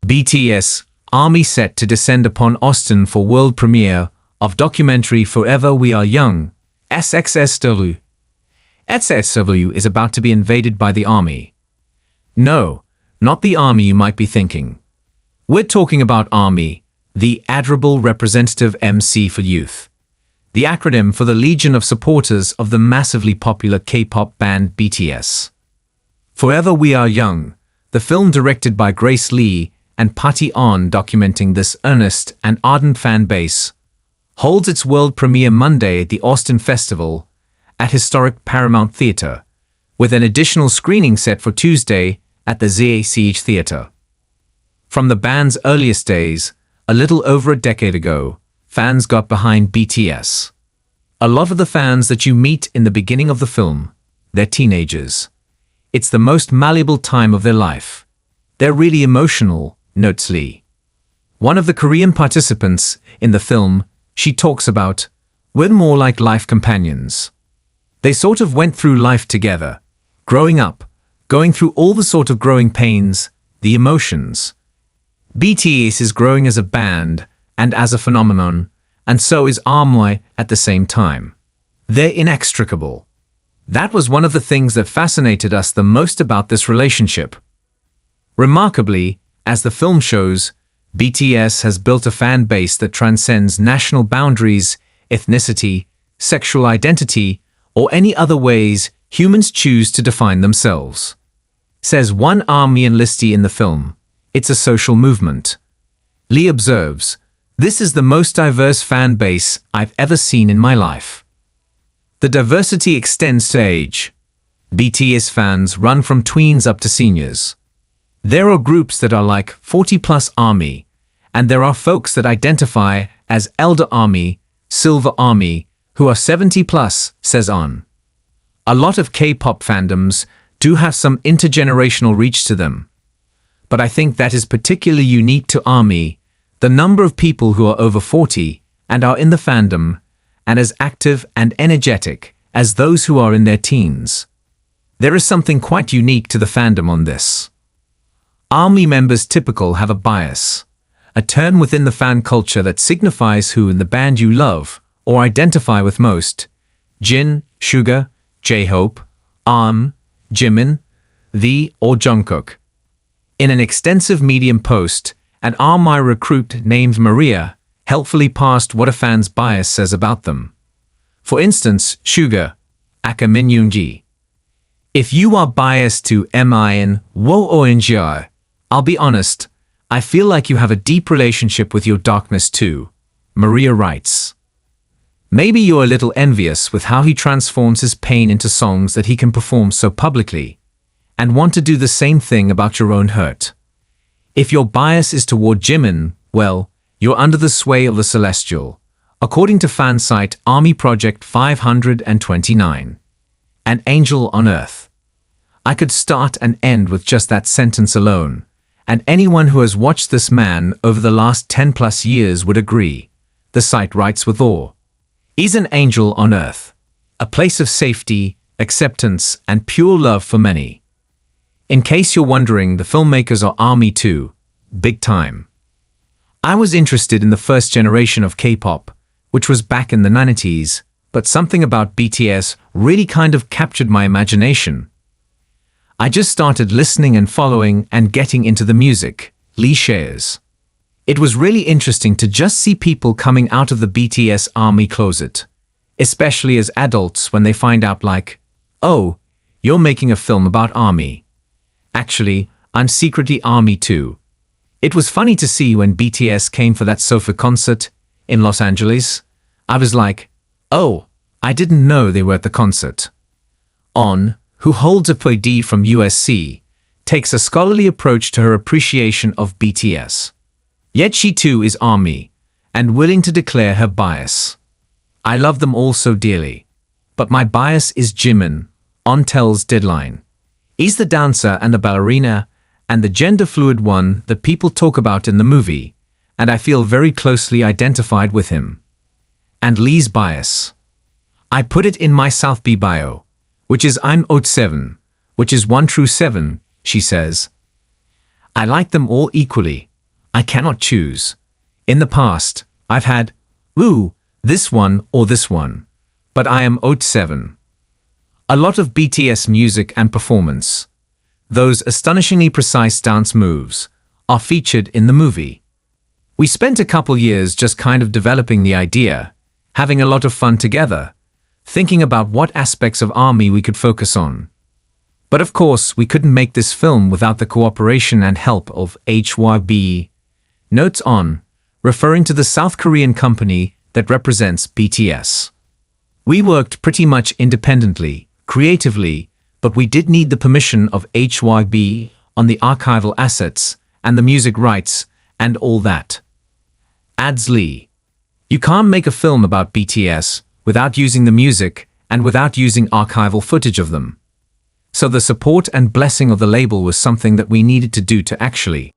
BTS, ARMY set to descend upon Austin for world premiere of documentary Forever We Are Young, SXSW. SXSW is about to be invaded by the army. No, not the army you might be thinking. We're talking about ARMY, the admirable Representative M.C for youth. The acronym for the Legion of Supporters of the massively popular K-pop band BTS. Forever We Are Young, the film directed by Grace Lee and Patty On documenting this earnest and ardent fan base, holds its world premiere Monday at the Austin Festival at historic Paramount Theater, with an additional screening set for Tuesday at the SXSW Theater. From the band's earliest days, a little over a decade ago, fans got behind BTS. A lot of the fans that you meet in the beginning of the film, they're teenagers. It's the most malleable time of their life. They're really emotional, notes Lee. One of the Korean participants in the film, she talks about, we're more like life companions. They sort of went through life together, growing up, going through all the sort of growing pains, the emotions. BTS is growing as a band and as a phenomenon, and so is ARMY at the same time. They're inextricable. That was one of the things that fascinated us the most about this relationship. Remarkably, as the film shows, BTS has built a fan base that transcends national boundaries, ethnicity, sexual identity, or any other ways humans choose to define themselves. Says one ARMY enlistee in the film, it's a social movement. Lee observes, this is the most diverse fan base I've ever seen in my life. The diversity extends to age. BTS fans run from tweens up to seniors. There are groups that are like 40-plus ARMY, and there are folks that identify as Elder ARMY, Silver ARMY, who are 70-plus, says On. A lot of K-pop fandoms do have some intergenerational reach to them. But I think that is particularly unique to ARMY, the number of people who are over 40 and are in the fandom, and as active and energetic as those who are in their teens. There is something quite unique to the fandom on this. ARMY members typically have a bias, a term within the fan culture that signifies who in the band you love or identify with most: Jin, Suga, J-Hope, Jimin, V, or Jungkook. In an extensive Medium post, an ARMY recruit named Maria helpfully passed what a fan's bias says about them. For instance, Suga, aka Min Yoongi. If you are biased to Min Wo Ongi, I'll be honest, I feel like you have a deep relationship with your darkness too, Maria writes. Maybe you're a little envious with how he transforms his pain into songs that he can perform so publicly, and want to do the same thing about your own hurt. If your bias is toward Jimin, well, you're under the sway of the celestial, according to fan site Army Project 529. An angel on earth. I could start and end with just that sentence alone, and anyone who has watched this man over the last 10+ years would agree. The site writes with awe. He's an angel on earth, a place of safety, acceptance, and pure love for many. In case you're wondering, the filmmakers are ARMY too, big time. I was interested in the first generation of K-pop, which was back in the 90s, but something about BTS really kind of captured my imagination. I just started listening and following and getting into the music, Lee shares. It was really interesting to just see people coming out of the BTS ARMY closet, especially as adults when they find out like, oh, you're making a film about ARMY. Actually, I'm secretly ARMY too. It was funny to see when BTS came for that Sofa concert in Los Angeles. I was like, oh, I didn't know they were at the concert. On, who holds a PhD from USC, takes a scholarly approach to her appreciation of BTS. Yet she too is ARMY, and willing to declare her bias. I love them all so dearly. But my bias is Jimin, On tells Deadline. He's the dancer and the ballerina, and the gender-fluid one that people talk about in the movie, and I feel very closely identified with him. And Lee's bias. I put it in my South B bio, which is I'm Oat 7, which is 1 through 7, she says. I like them all equally, I cannot choose. In the past, I've had, this one or this one. But I am owed 7. A lot of BTS music and performance. Those astonishingly precise dance moves are featured in the movie. We spent a couple years just kind of developing the idea, having a lot of fun together, thinking about what aspects of ARMY we could focus on. But of course, we couldn't make this film without the cooperation and help of HYB. Notes on, referring to the South Korean company that represents BTS. We worked pretty much independently, creatively, but we did need the permission of HYB on the archival assets and the music rights and all that. Adds Lee. You can't make a film about BTS without using the music and without using archival footage of them. So the support and blessing of the label was something that we needed to do to actually